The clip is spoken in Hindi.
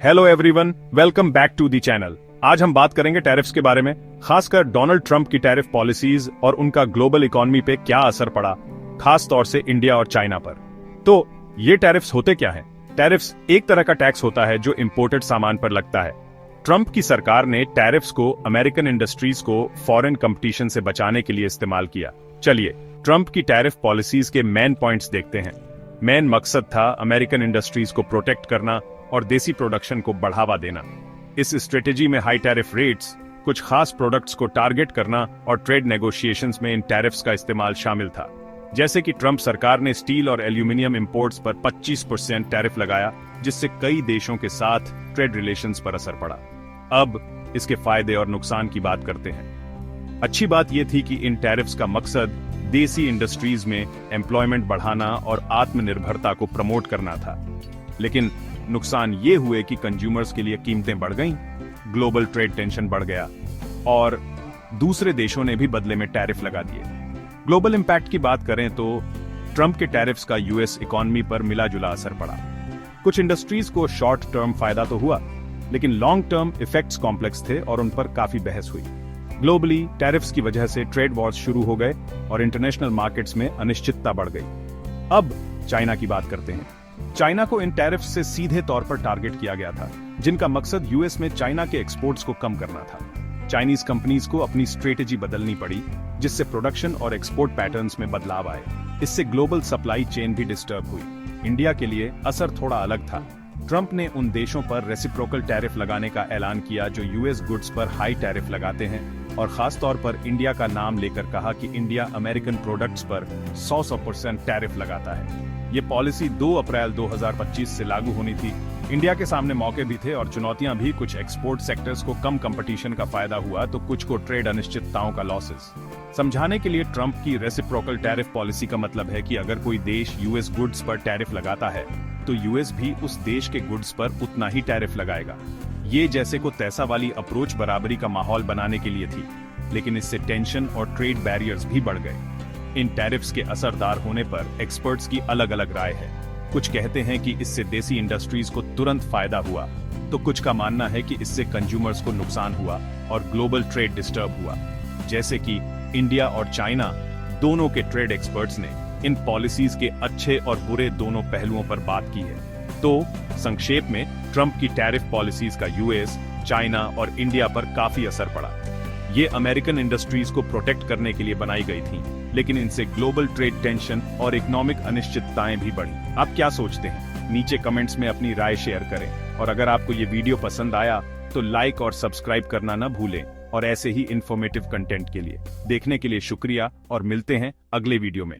Hello everyone, welcome back to the channel. आज हम बात करेंगे टैरिफ्स के बारे में, खासकर डोनाल्ड ट्रंप की टैरिफ पॉलिसीज और उनका ग्लोबल इकोनॉमी पे क्या असर पड़ा, खास तौर से इंडिया और चाइना पर। तो ये टैरिफ्स होते क्या हैं? टैरिफ्स एक तरह का टैक्स होता है जो इंपोर्टेड सामान पर लगता है। ट्रंप की सरकार ने टैरिफ्स को अमेरिकन इंडस्ट्रीज को फॉरेन कंपटीशन से बचाने के लिए इस्तेमाल किया। चलिए ट्रंप की टैरिफ पॉलिसीज के मेन पॉइंट्स देखते हैं। मेन मकसद था अमेरिकन इंडस्ट्रीज को प्रोटेक्ट करना और देसी प्रोडक्शन को बढ़ावा देना। इस स्ट्रेटेजी में हाई टैरिफ रेट्स, कुछ खास प्रोडक्ट्स को टारगेट करना और ट्रेड नेगोशिएशंस में इन टैरिफ्स का इस्तेमाल शामिल था। जैसे कि ट्रंप सरकार ने स्टील और एल्यूमिनियम इंपोर्ट्स पर 25% टैरिफ लगाया, जिससे कई देशों के साथ ट्रेड रिलेशंस पर असर पड़ा। अब इसके फायदे और नुकसान की बात करते हैं। अच्छी बात यह थी कि इन टैरिफ्स का मकसद देसी इंडस्ट्रीज में एम्प्लॉयमेंट बढ़ाना और आत्मनिर्भरता को प्रमोट करना था। लेकिन नुकसान ये हुए कि कंज्यूमर्स के लिए कीमतें बढ़ गईं, ग्लोबल ट्रेड टेंशन बढ़ गया और दूसरे देशों ने भी बदले में टैरिफ लगा दिए। ग्लोबल इंपैक्ट की बात करें तो ट्रंप के टैरिफ्स का यूएस इकोनॉमी पर मिला जुला असर पड़ा। कुछ इंडस्ट्रीज को शॉर्ट टर्म फायदा तो हुआ, लेकिन लॉन्ग टर्म इफेक्ट्स कॉम्प्लेक्स थे और उन पर काफी बहस हुई। ग्लोबली टैरिफ्स की वजह से ट्रेड वॉर्स शुरू हो गए और इंटरनेशनल मार्केट्स में अनिश्चितता बढ़ गई। अब चाइना की बात करते हैं। चाइना को इन टैरिफ से सीधे तौर पर टारगेट किया गया था, जिनका मकसद यूएस में चाइना के एक्सपोर्ट्स को कम करना था। चाइनीज कंपनीज को अपनी स्ट्रेटेजी बदलनी पड़ी, जिससे प्रोडक्शन और एक्सपोर्ट पैटर्न्स में बदलाव आए। इससे ग्लोबल सप्लाई चेन भी डिस्टर्ब हुई। इंडिया के लिए असर थोड़ा अलग था। ट्रंप ने उन देशों पर रेसिप्रोकल टैरिफ लगाने का ऐलान किया जो यूएस गुड्स पर हाई टैरिफ लगाते हैं, और खास तौर पर इंडिया का नाम लेकर कहा कि इंडिया अमेरिकन प्रोडक्ट्स पर 100% टैरिफ लगाता है। ये पॉलिसी 2 अप्रैल 2025 से लागू होनी थी। इंडिया के सामने मौके भी थे और चुनौतियां भी। कुछ एक्सपोर्ट सेक्टर्स को कम कंपटीशन का फायदा हुआ तो कुछ को ट्रेड अनिश्चितताओं का लॉसेस। समझाने के लिए ट्रंप की रेसिप्रोकल टैरिफ पॉलिसी का मतलब है कि अगर कोई देश यूएस गुड्स पर टैरिफ लगाता है तो यूएस भी उस देश के गुड्स पर उतना ही टैरिफ लगाएगा। ये जैसे को तैसा वाली अप्रोच बराबरी का माहौल बनाने के लिए थी, लेकिन इससे टेंशन और ट्रेड बैरियर्स भी बढ़ गए। इन टैरिफ्स के असरदार होने पर एक्सपर्ट्स की अलग अलग राय है। कुछ कहते हैं कि इससे देसी इंडस्ट्रीज को तुरंत फायदा हुआ, तो कुछ का मानना है कि इससे कंज्यूमर्स को नुकसान हुआ और ग्लोबल ट्रेड डिस्टर्ब हुआ। जैसे कि इंडिया और चाइना दोनों के ट्रेड एक्सपर्ट्स ने इन पॉलिसीज के अच्छे और बुरे दोनों पहलुओं पर बात की है। तो संक्षेप में ट्रंप की टैरिफ पॉलिसीज का यूएस, चाइना और इंडिया पर काफी असर पड़ा। ये अमेरिकन इंडस्ट्रीज को प्रोटेक्ट करने के लिए बनाई गई थी, लेकिन इनसे ग्लोबल ट्रेड टेंशन और इकोनॉमिक अनिश्चितताएं भी बढ़ी। आप क्या सोचते हैं? नीचे कमेंट्स में अपनी राय शेयर करें, और अगर आपको ये वीडियो पसंद आया तो लाइक और सब्सक्राइब करना न भूलें। और ऐसे ही इंफॉर्मेटिव कंटेंट के लिए देखने के लिए शुक्रिया और मिलते हैं अगले वीडियो में।